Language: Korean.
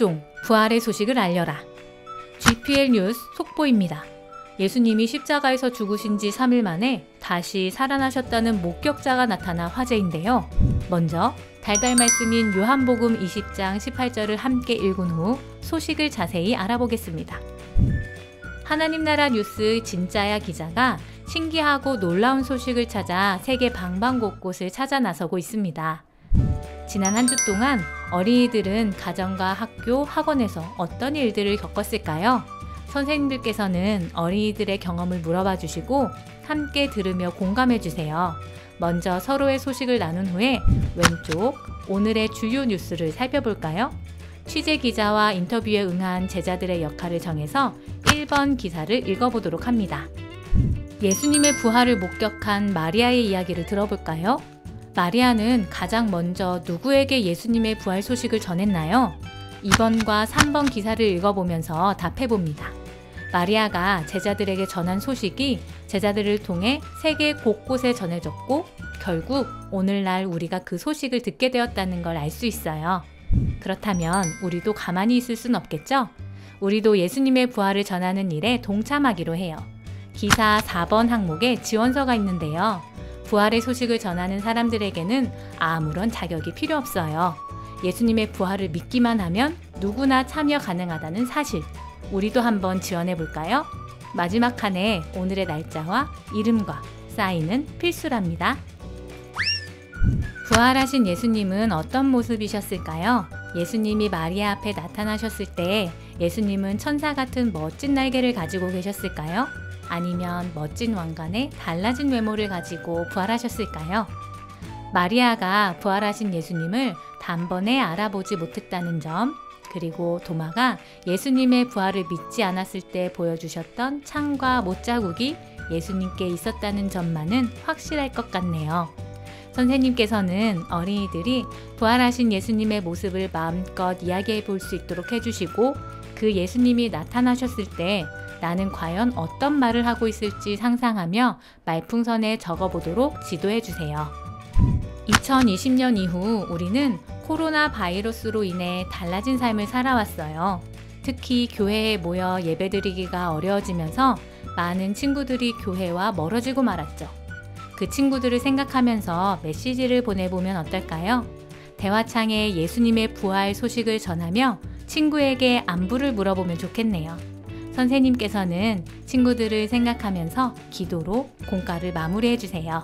접종, 부활의 소식을 알려라. GPL 뉴스 속보입니다. 예수님이 십자가에서 죽으신 지 3일 만에 다시 살아나셨다는 목격자가 나타나 화제인데요. 먼저 달달 말씀인 요한복음 20장 18절을 함께 읽은 후 소식을 자세히 알아보겠습니다. 하나님 나라 뉴스 진짜야 기자가 신기하고 놀라운 소식을 찾아 세계 방방곳곳을 찾아 나서고 있습니다. 지난 한 주 동안 어린이들은 가정과 학교, 학원에서 어떤 일들을 겪었을까요? 선생님들께서는 어린이들의 경험을 물어봐 주시고 함께 들으며 공감해 주세요. 먼저 서로의 소식을 나눈 후에 왼쪽 오늘의 주요 뉴스를 살펴볼까요? 취재 기자와 인터뷰에 응한 제자들의 역할을 정해서 1번 기사를 읽어보도록 합니다. 예수님의 부활을 목격한 마리아의 이야기를 들어볼까요? 마리아는 가장 먼저 누구에게 예수님의 부활 소식을 전했나요? 2번과 3번 기사를 읽어보면서 답해봅니다. 마리아가 제자들에게 전한 소식이 제자들을 통해 세계 곳곳에 전해졌고 결국 오늘날 우리가 그 소식을 듣게 되었다는 걸 알 수 있어요. 그렇다면 우리도 가만히 있을 순 없겠죠? 우리도 예수님의 부활을 전하는 일에 동참하기로 해요. 기사 4번 항목에 지원서가 있는데요. 부활의 소식을 전하는 사람들에게는 아무런 자격이 필요 없어요. 예수님의 부활을 믿기만 하면 누구나 참여 가능하다는 사실. 우리도 한번 지원해 볼까요? 마지막 칸에 오늘의 날짜와 이름과 사인은 필수랍니다. 부활하신 예수님은 어떤 모습이셨을까요? 예수님이 마리아 앞에 나타나셨을 때 예수님은 천사 같은 멋진 날개를 가지고 계셨을까요? 아니면 멋진 왕관에 달라진 외모를 가지고 부활하셨을까요? 마리아가 부활하신 예수님을 단번에 알아보지 못했다는 점, 그리고 도마가 예수님의 부활을 믿지 않았을 때 보여주셨던 창과 못자국이 예수님께 있었다는 점만은 확실할 것 같네요. 선생님께서는 어린이들이 부활하신 예수님의 모습을 마음껏 이야기해 볼 수 있도록 해주시고 그 예수님이 나타나셨을 때 나는 과연 어떤 말을 하고 있을지 상상하며 말풍선에 적어보도록 지도해 주세요. 2020년 이후 우리는 코로나 바이러스로 인해 달라진 삶을 살아왔어요. 특히 교회에 모여 예배드리기가 어려워지면서 많은 친구들이 교회와 멀어지고 말았죠. 그 친구들을 생각하면서 메시지를 보내보면 어떨까요? 대화창에 예수님의 부활 소식을 전하며 친구에게 안부를 물어보면 좋겠네요. 선생님께서는 친구들을 생각하면서 기도로 공과를 마무리해 주세요.